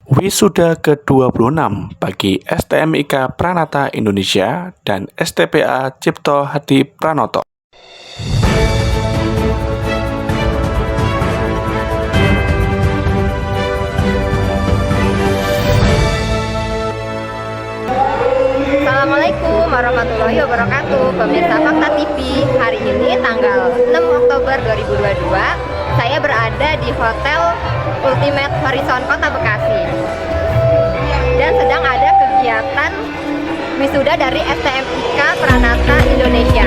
Wisuda ke-26 bagi STMIK Pranata Indonesia dan STPA Cipto Hadi Pranoto. Assalamualaikum warahmatullahi wabarakatuh. Pemirsa Fakta TV, hari ini tanggal 6 Oktober 2022, saya berada di Hotel Ultimate Horizon Kota Bekasi dan sedang ada kegiatan wisuda dari STMIK Pranata Indonesia.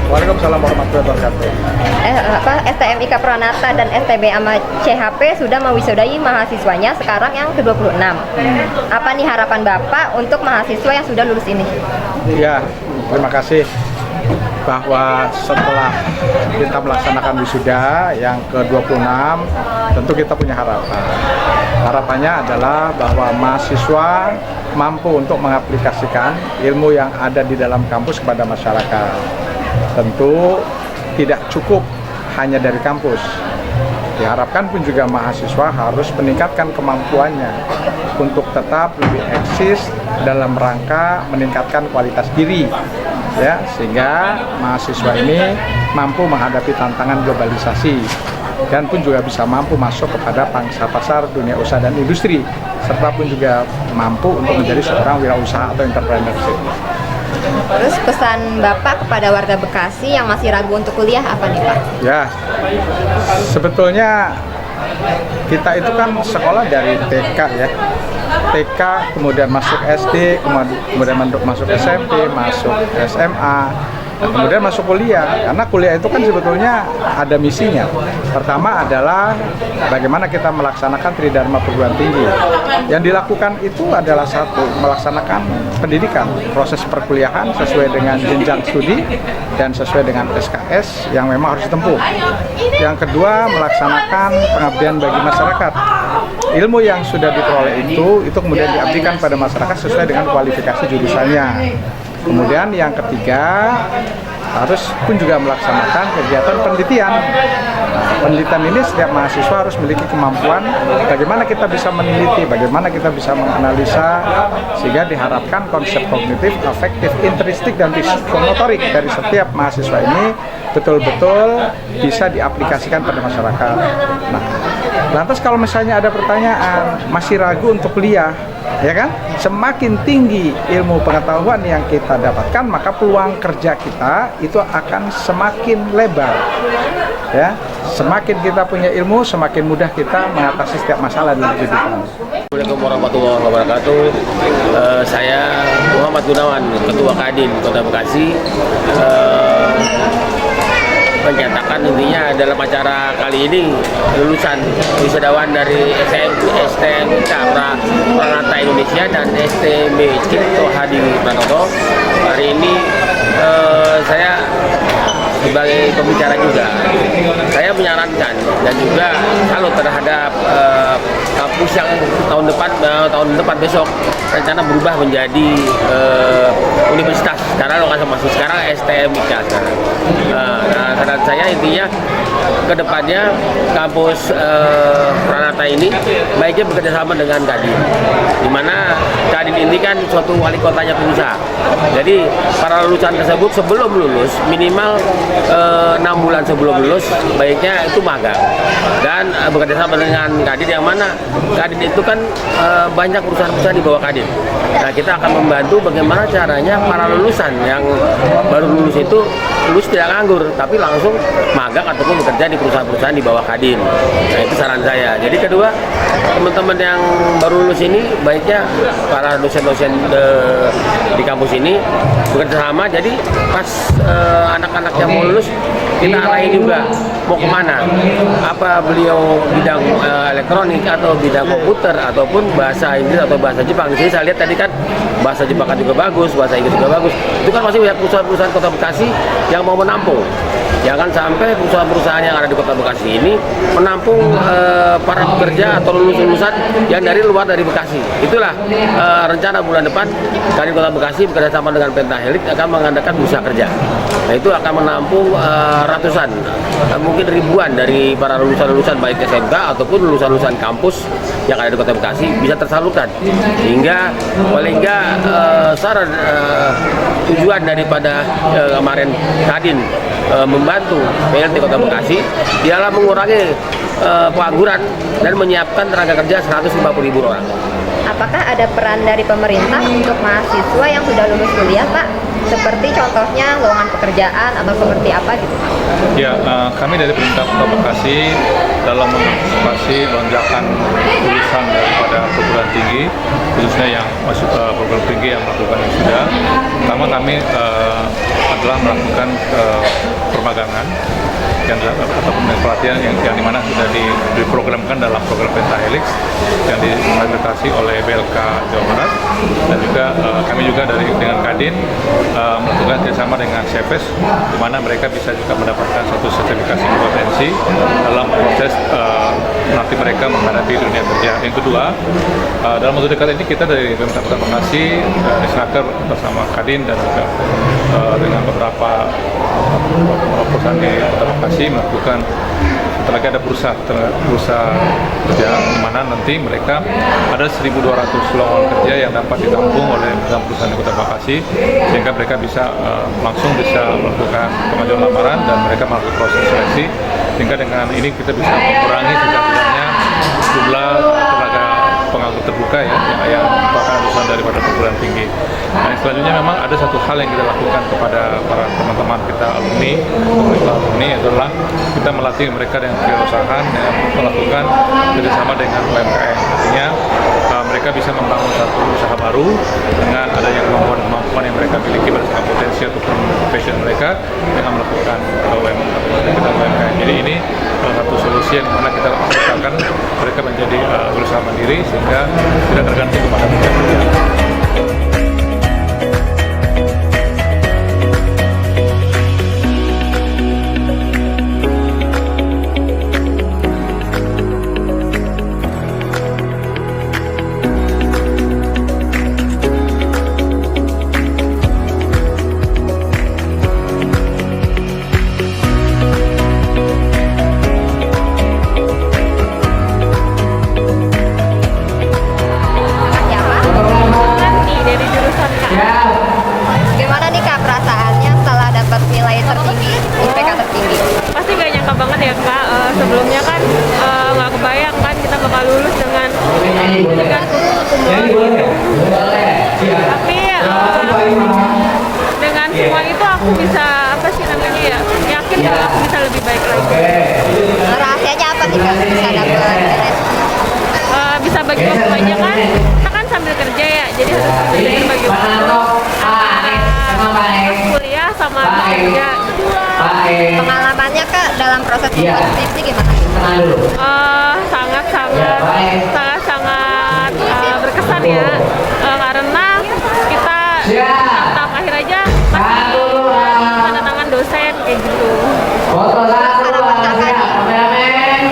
Waalaikumsalam warahmatullahi wabarakatuh. STMIK Pranata dan STB sama CHP sudah mewisudahi mahasiswanya sekarang yang ke-26. Apa nih harapan Bapak untuk mahasiswa yang sudah lulus ini? Ya, terima kasih bahwa setelah kita melaksanakan wisuda yang ke-26, tentu kita punya harapan. Harapannya adalah bahwa mahasiswa mampu untuk mengaplikasikan ilmu yang ada di dalam kampus kepada masyarakat. Tentu tidak cukup hanya dari kampus. Diharapkan pun juga mahasiswa harus meningkatkan kemampuannya untuk tetap lebih eksis dalam rangka meningkatkan kualitas diri, ya, sehingga mahasiswa ini mampu menghadapi tantangan globalisasi dan pun juga bisa mampu masuk kepada pangsa pasar dunia usaha dan industri, serta pun juga mampu untuk menjadi seorang wirausaha atau entrepreneurship. Terus pesan Bapak kepada warga Bekasi yang masih ragu untuk kuliah apa nih Pak? Ya, sebetulnya kita itu kan sekolah dari TK ya, TK kemudian masuk SD, kemudian masuk SMP, masuk SMA, dan kemudian masuk kuliah. Karena kuliah itu kan sebetulnya ada misinya. Pertama adalah bagaimana kita melaksanakan Tridharma perguruan tinggi. Yang dilakukan itu adalah satu, melaksanakan pendidikan, proses perkuliahan sesuai dengan jenjang studi dan sesuai dengan SKS yang memang harus ditempuh. Yang kedua, melaksanakan pengabdian bagi masyarakat. Ilmu yang sudah diperoleh itu kemudian diabdikan pada masyarakat sesuai dengan kualifikasi jurusannya. Kemudian yang ketiga, harus pun juga melaksanakan kegiatan penelitian. Penelitian ini setiap mahasiswa harus memiliki kemampuan bagaimana kita bisa meneliti, bagaimana kita bisa menganalisa, sehingga diharapkan konsep kognitif, afektif, intrinsik, dan psikomotorik dari setiap mahasiswa ini betul-betul bisa diaplikasikan pada masyarakat. Nah, lantas kalau misalnya ada pertanyaan, masih ragu untuk kuliah, ya kan? Semakin tinggi ilmu pengetahuan yang kita dapatkan, maka peluang kerja kita itu akan semakin lebar. Ya, semakin kita punya ilmu, semakin mudah kita mengatasi setiap masalah dalam kehidupan. Assalamualaikum warahmatullahi wabarakatuh. Saya Muhammad Gunawan, Ketua Kadin Kota Bekasi. Menyatakan intinya dalam acara kali ini lulusan wisudawan dari STMIK Pranata Indonesia dan STB Cipto Hadi Pranoto. Hari ini saya sebagai pembicara juga, saya menyarankan dan juga salut terhadap kampus yang tahun depan besok rencana berubah menjadi universitas, karena lokasi masih sekarang STMIK sekarang. Nah, saran saya intinya kedepannya kampus Pranata ini baiknya bekerjasama dengan Kadin, di mana Kadin ini kan suatu wali kotanya pengusaha. Jadi para lulusan tersebut sebelum lulus minimal 6 bulan sebelum lulus baiknya itu magang dan bekerjasama dengan Kadin, yang mana Kadin itu kan banyak perusahaan-perusahaan di bawah Kadin. Nah, kita akan membantu bagaimana caranya para lulusan yang baru lulus itu lulus tidak nganggur, tapi langsung magang ataupun bekerja di perusahaan-perusahaan di bawah Kadin. Nah, itu saran saya. Jadi kedua, teman-teman yang baru lulus ini baiknya para dosen-dosen di kampus ini bekerja sama. Jadi pas anak-anak yang mau lulus kita arahin juga mau kemana, apa beliau bidang elektronik atau bidang komputer ataupun bahasa Inggris atau bahasa Jepang. Di sini saya lihat tadi kan bahasa Jepang kan juga bagus, bahasa Inggris juga bagus. Itu kan masih banyak perusahaan-perusahaan Kota Bekasi yang mau menampung. Jangan sampai perusahaan-perusahaan yang ada di Kota Bekasi ini menampung para pekerja atau lulusan yang dari luar dari Bekasi. Itulah rencana bulan depan dari Kota Bekasi bekerjasama dengan Pentahelix akan mengadakan bursa kerja. Nah, itu akan menampung ratusan, mungkin ribuan dari para lulusan-lulusan baik SMK ataupun lulusan-lulusan kampus yang ada di Kota Bekasi bisa tersalurkan. Hingga paling enggak saran tujuan daripada kemarin Kadin membantu PLT Kota Bekasi ialah mengurangi pengangguran dan menyiapkan tenaga kerja 150.000 orang. Apakah ada peran dari pemerintah untuk mahasiswa yang sudah lulus kuliah, Pak? Seperti contohnya lowongan pekerjaan atau seperti apa gitu, Pak? Ya, kami dari pemerintah Kota Bekasi dalam mengantisipasi lonjakan lulusan daripada perguruan tinggi, khususnya yang masuk ke perguruan tinggi yang melakukan wisuda. Pertama kami adalah melakukan permagangan yang ataupun pelatihan yang dimana sudah diprogramkan dalam program Pentahelix yang difasilitasi oleh BLK Jawa Barat, dan juga kami juga dengan Kadin melakukan kerjasama dengan CEPES di mana mereka bisa juga mendapatkan satu sertifikasi kompetensi dalam proses nanti mereka menghadapi dunia kerja. Yang kedua, dalam waktu dekat ini kita dari Pemerintah Kota Bekasi di Snaker bersama Kadin dan juga dengan beberapa perusahaan di Kota Bekasi melakukan setelah ada bursa kerja di mana nanti mereka ada 1.200 lowongan kerja yang dapat ditampung oleh perusahaan di Kota Bekasi sehingga mereka bisa langsung melakukan pengajuan lamaran dan mereka melakukan proses seleksi, sehingga dengan ini kita bisa mengurangi setidak-tidaknya jumlah tenaga penganggur terbuka yang merupakan lulusan daripada perguruan tinggi. Nah, selanjutnya memang ada satu hal yang kita lakukan kepada para teman-teman kita alumni adalah kita melatih mereka dengan kewirausahaan dan melakukan kerjasama dengan UMKM. Artinya mereka bisa membangun satu usaha baru dengan adanya kemampuan yang mereka miliki berdasarkan potensi ataupun passion mereka dengan melakukan UMKM. Jadi ini salah satu solusi yang mana kita lakukan mereka menjadi berusaha mandiri sehingga tidak tergantung kepada pekerjaan. Gimana nih Kak perasaannya setelah dapat nilai tertinggi, IPK tertinggi? Pasti gak nyangka banget ya Kak, sebelumnya kan nggak kebayang kan kita bakal lulus dengan semua gitu. Tapi dengan semua itu aku bisa yakin kalau aku bisa lebih baik lagi. Rahasianya apa nih Kak bisa dapat nilai? Bisa bagi waktu aja kan, kita kan sambil kerja ya, jadi harus bisa bagi waktu kuliah sama kerja. Pengalamannya Kak dalam proses skripsi gimana? Sangat berkesan ya, karena kita tahap akhir aja pasti tanda tangan dosen kayak gitu. Harapan Kakak nih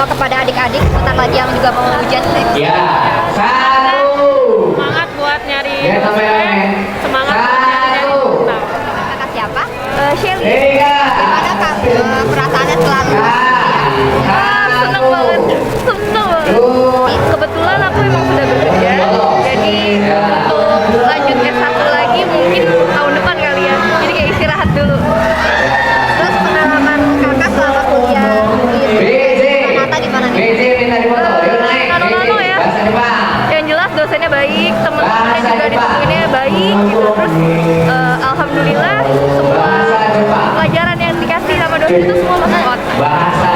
kepada adik-adik sebentar lagi yang juga mau ujian skripsi. Semangat buat nyari dosen, semangat buat nyari tentang. Kakak siapa? Shelly. Gimana Kak perasaannya selalu? Seneng banget. Kebetulan aku emang sudah bekerja, jadi untuk lanjut S1 lagi mungkin tahun depan kali ya. Jadi kayak istirahat dulu. Terus pengalaman Kakak selama kuliah di Pranata gimana nih? Nano ya. Yang jelas dosennya baik, teman-temannya juga ditemuinnya baik gitu. Terus alhamdulillah semua pelajaran yang dikasih sama dosen itu semua masuk otak.